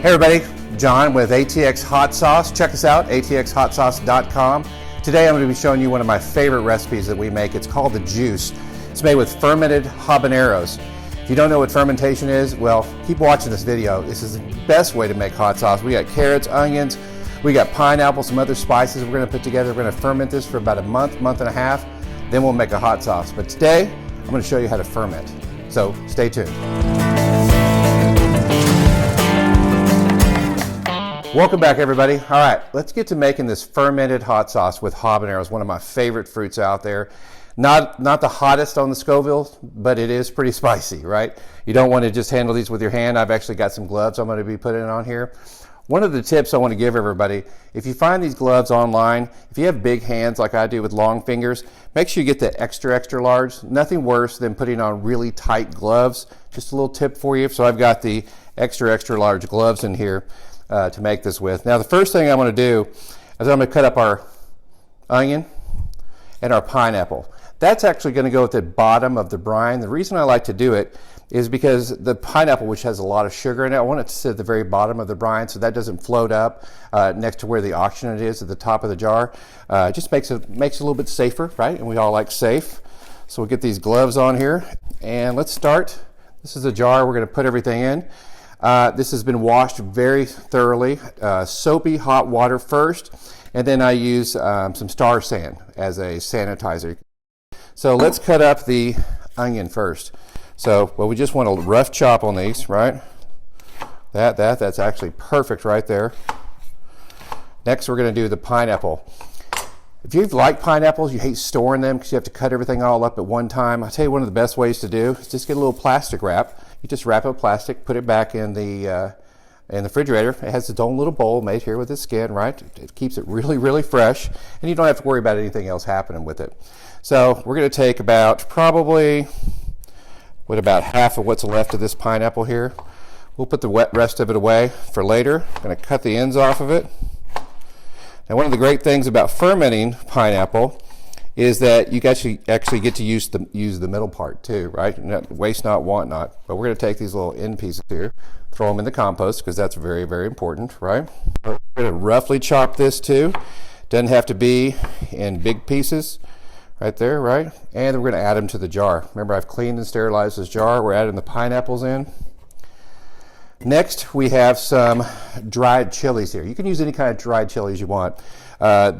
Hey everybody, John with ATX Hot Sauce. Check us out, atxhotsauce.com. Today I'm going to be showing you one of my favorite recipes that we make. It's called the juice. It's made with fermented habaneros. If you don't know what fermentation is, well, keep watching this video. This is the best way to make hot sauce. We got carrots, onions, we got pineapple, some other spices we're going to put together. We're going to ferment this for about a month and a half. Then we'll make a hot sauce. But today, I'm going to show you how to ferment. So stay tuned. Welcome back, everybody. All right, let's get to making this fermented hot sauce with habaneros, one of my favorite fruits out there. Not the hottest on the Scoville, but it is pretty spicy, right? You don't want to just handle these with your hand. I've actually got some gloves I'm going to be putting on here. One of the tips I want to give everybody, if you find these gloves online, if you have big hands like I do with long fingers, make sure you get the extra large. Nothing worse than putting on really tight gloves. Just a little tip for you. So I've got the extra large gloves in here to make this with. Now the first thing I'm going to do is I'm going to cut up our onion and our pineapple. That's actually going to go at the bottom of the brine. The reason I like to do it is because the pineapple, which has a lot of sugar in it, I want it to sit at the very bottom of the brine so that doesn't float up next to where the oxygen is at the top of the jar. It just makes it a little bit safer, right? And we all like safe. So we'll get these gloves on here and let's start. This is a jar we're going to put everything in. This has been washed very thoroughly, soapy hot water first, and then I use some Star San as a sanitizer. So let's cut up the onion first. So, well, we just want a rough chop on these, right? That's actually perfect right there. Next, we're going to do the pineapple. If you like pineapples, you hate storing them because you have to cut everything all up at one time. I'll tell you one of the best ways to do is just get a little plastic wrap. You just wrap it with plastic, put it back in the refrigerator. It has its own little bowl made here with the skin, right? It keeps it really fresh, and you don't have to worry about anything else happening with it. So we're going to take about about half of what's left of this pineapple here. We'll put the rest of it away for later. I'm going to cut the ends off of it. Now, one of the great things about fermenting pineapple is that you actually get to use the middle part too, right? Waste not, want not. But we're going to take these little end pieces here, throw them in the compost because that's very important, right? We're going to roughly chop this too. Doesn't have to be in big pieces, right there, right? And then we're going to add them to the jar. Remember, I've cleaned and sterilized this jar. We're adding the pineapples in. Next, we have some dried chilies here. You can use any kind of dried chilies you want.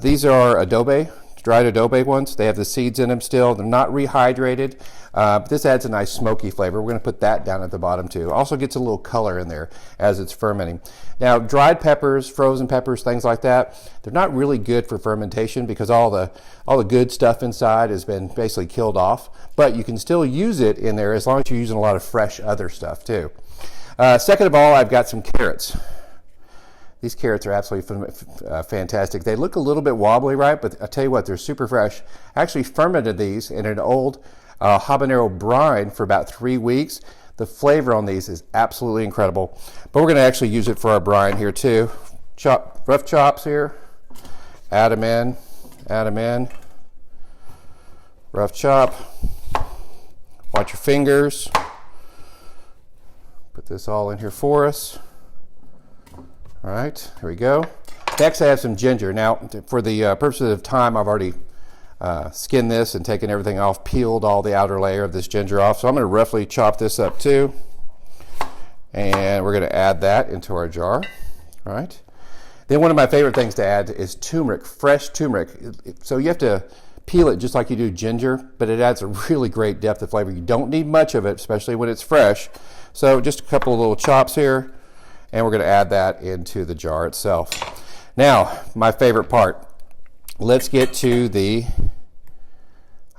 These are dried adobe ones. They have the seeds in them still. They're not rehydrated. But this adds a nice smoky flavor. We're going to put that down at the bottom too. Also gets a little color in there as it's fermenting. Now, dried peppers, frozen peppers, things like that, they're not really good for fermentation because all the good stuff inside has been basically killed off. But you can still use it in there as long as you're using a lot of fresh other stuff too. Second of all, I've got some carrots. These carrots are absolutely fantastic. They look a little bit wobbly, right? But I tell you what, they're super fresh. I actually fermented these in an old habanero brine for about 3 weeks. The flavor on these is absolutely incredible. But we're going to actually use it for our brine here too. Rough chops here. Add them in. Rough chop. Watch your fingers. Put this all in here for us. All right, here we go. Next, I have some ginger. Now, for the purposes of time, I've already skinned this and taken everything off, peeled all the outer layer of this ginger off. So I'm going to roughly chop this up too. And we're going to add that into our jar. All right. Then one of my favorite things to add is turmeric, fresh turmeric. So you have to peel it just like you do ginger, but it adds a really great depth of flavor. You don't need much of it, especially when it's fresh. So just a couple of little chops here, and we're going to add that into the jar itself. Now, my favorite part. Let's get to the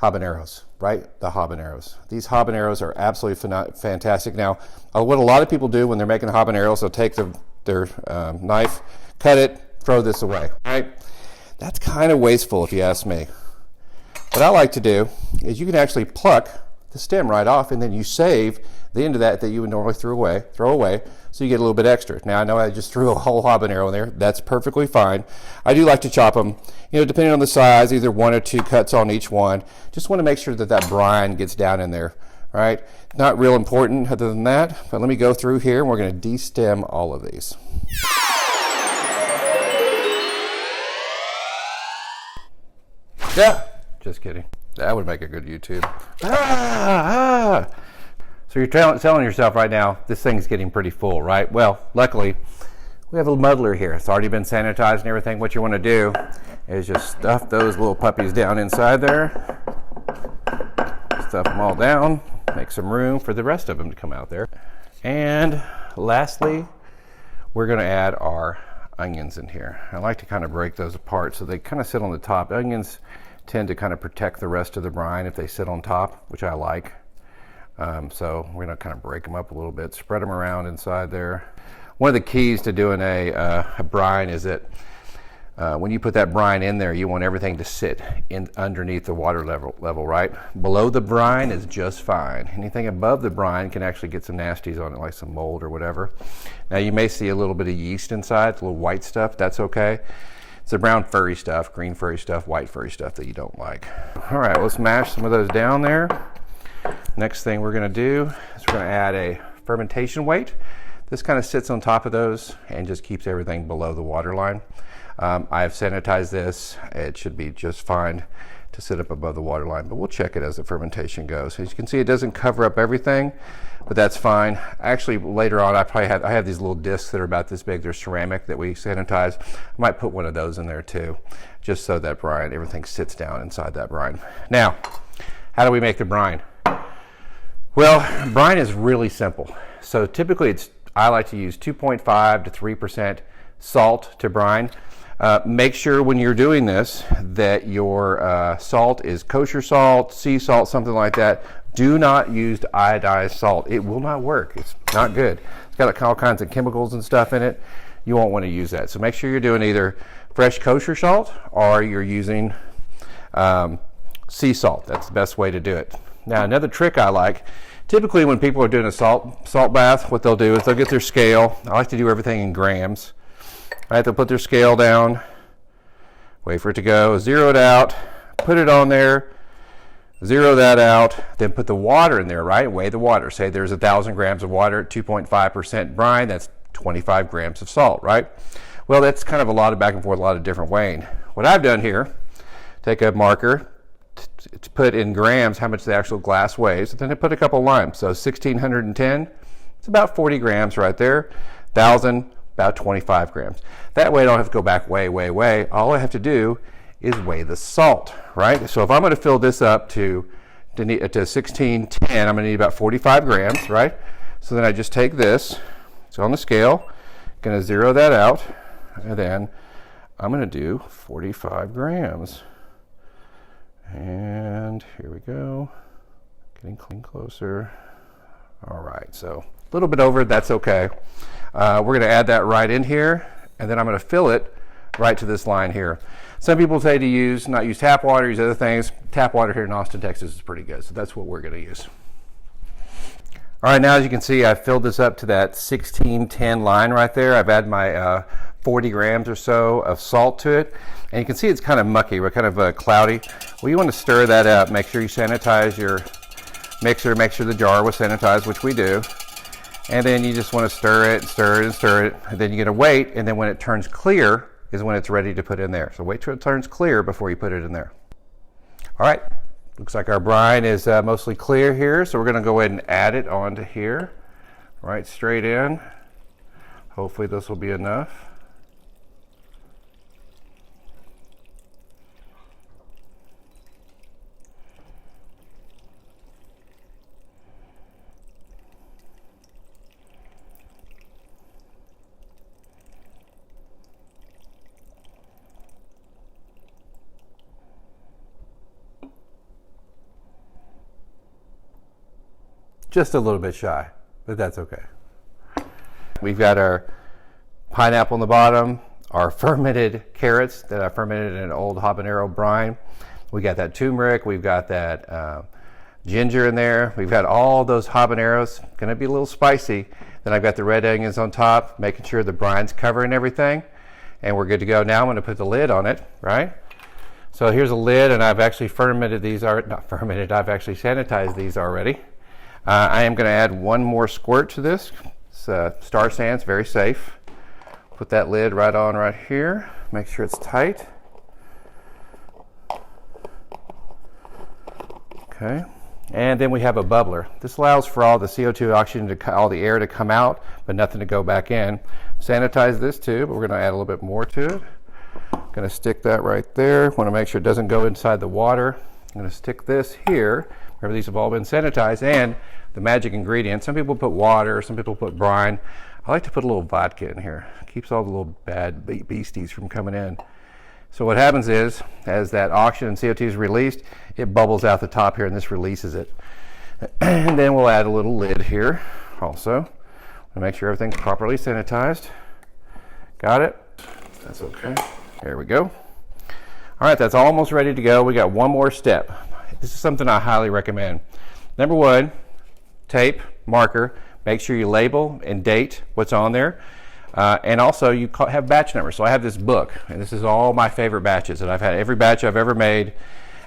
habaneros, right? The habaneros. These habaneros are absolutely fantastic. Now, what a lot of people do when they're making habaneros, they'll take their knife, cut it, throw this away, right? That's kind of wasteful if you ask me. What I like to do is you can actually pluck the stem right off, and then you save the end of that you would normally throw away, so you get a little bit extra. Now, I know I just threw a whole habanero in there. That's perfectly fine. I do like to chop them, depending on the size, either 1 or 2 cuts on each one. Just want to make sure that brine gets down in there All right, not real important other than that, but let me go through here and we're going to de-stem all of these. Yeah, just kidding. That would make a good YouTube. So you're telling yourself right now, this thing's getting pretty full, right? Well, luckily, we have a muddler here. It's already been sanitized and everything. What you want to do is just stuff those little puppies down inside there. Stuff them all down. Make some room for the rest of them to come out there. And lastly, we're going to add our onions in here. I like to kind of break those apart so they kind of sit on the top. Onions tend to kind of protect the rest of the brine if they sit on top, which I like. So we're going to kind of break them up a little bit, spread them around inside there. One of the keys to doing a brine is that when you put that brine in there, you want everything to sit in underneath the water level, right? Below the brine is just fine. Anything above the brine can actually get some nasties on it, like some mold or whatever. Now you may see a little bit of yeast inside, it's a little white stuff. That's okay. It's the brown furry stuff, green furry stuff, white furry stuff that you don't like. All right, let's mash some of those down there. Next thing we're going to do is we're going to add a fermentation weight. This kind of sits on top of those and just keeps everything below the water line. I've sanitized this. It should be just fine to sit up above the water line, but we'll check it as the fermentation goes. As you can see, it doesn't cover up everything, but that's fine. Actually, later on, I have these little discs that are about this big. They're ceramic that we sanitize. I might put one of those in there too, just so that brine, everything sits down inside that brine. Now, how do we make the brine? Well, brine is really simple. So typically, I like to use 2.5 to 3% salt to brine. Make sure when you're doing this that your salt is kosher salt, sea salt, something like that. Do not use iodized salt. It will not work. It's not good. It's got all kinds of chemicals and stuff in it. You won't want to use that. So make sure you're doing either fresh kosher salt or you're using sea salt. That's the best way to do it. Now, another trick I like, typically when people are doing a salt bath, what they'll do is they'll get their scale. I like to do everything in grams. Right, they'll put their scale down, wait for it to go, zero it out, put it on there, zero that out, then put the water in there, right? Weigh the water. Say there's 1,000 grams of water at 2.5% brine, that's 25 grams of salt, right? Well, that's kind of a lot of back and forth, a lot of different weighing. What I've done here, take a marker, to put in grams how much the actual glass weighs, and then I put a couple limes. So 1,610, it's about 40 grams right there. 1,000, about 25 grams. That way I don't have to go back way. All I have to do is weigh the salt, right? So if I'm going to fill this up to 1610, I'm going to need about 45 grams, right? So then I just take this, it's on the scale, going to zero that out, and then I'm going to do 45 grams. And here we go, getting closer. All right, so a little bit over, that's okay. We're going to add that right in here, and then I'm going to fill it right to this line here. Some people say to not use tap water, use other things. Tap water here in Austin, Texas is pretty good, so that's what we're going to use. All right, now as you can see, I've filled this up to that 1610 line right there. I've added my 40 grams or so of salt to it, and you can see it's kind of mucky, kind of cloudy. Well, you want to stir that up. Make sure you sanitize your mixer, make sure the jar was sanitized, which we do. And then you just want to stir it, and then you're going to wait, and then when it turns clear is when it's ready to put in there. So wait till it turns clear before you put it in there. All right, looks like our brine is mostly clear here, so we're going to go ahead and add it onto here, right straight in. Hopefully this will be enough. Just a little bit shy, but that's okay. We've got our pineapple on the bottom, our fermented carrots that I fermented in an old habanero brine. We got that turmeric, we've got that ginger in there. We've got all those habaneros, gonna be a little spicy. Then I've got the red onions on top, making sure the brine's covering everything, and we're good to go. Now I'm gonna put the lid on it, right? So here's a lid, and I've actually fermented these, I've actually sanitized these already. I am going to add one more squirt to this. It's Star Sands, very safe. Put that lid right on right here. Make sure it's tight. Okay. And then we have a bubbler. This allows for all the CO2, oxygen, all the air to come out, but nothing to go back in. Sanitize this too, but we're going to add a little bit more to it. Going to stick that right there. Want to make sure it doesn't go inside the water. I'm going to stick this here. Remember, these have all been sanitized, and the magic ingredient. Some people put water, some people put brine. I like to put a little vodka in here. It keeps all the little bad beasties from coming in. So what happens is, as that oxygen and CO2 is released, it bubbles out the top here, and this releases it. And then we'll add a little lid here also to make sure everything's properly sanitized. Got it? That's okay. There we go. All right, that's almost ready to go. We got one more step. This is something I highly recommend. Number one, tape, marker. Make sure you label and date what's on there. And also you have batch numbers. So I have this book, and this is all my favorite batches. And I've had every batch I've ever made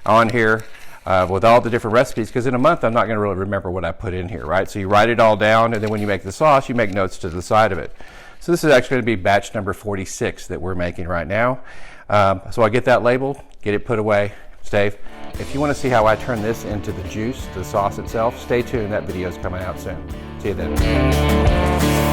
on here with all the different recipes, because in a month I'm not going to really remember what I put in here, right? So you write it all down, and then when you make the sauce, you make notes to the side of it. So this is actually going to be batch number 46 that we're making right now. So I get that labeled, get it put away, safe. If you want to see how I turn this into the juice, the sauce itself, stay tuned. That video is coming out soon. See you then.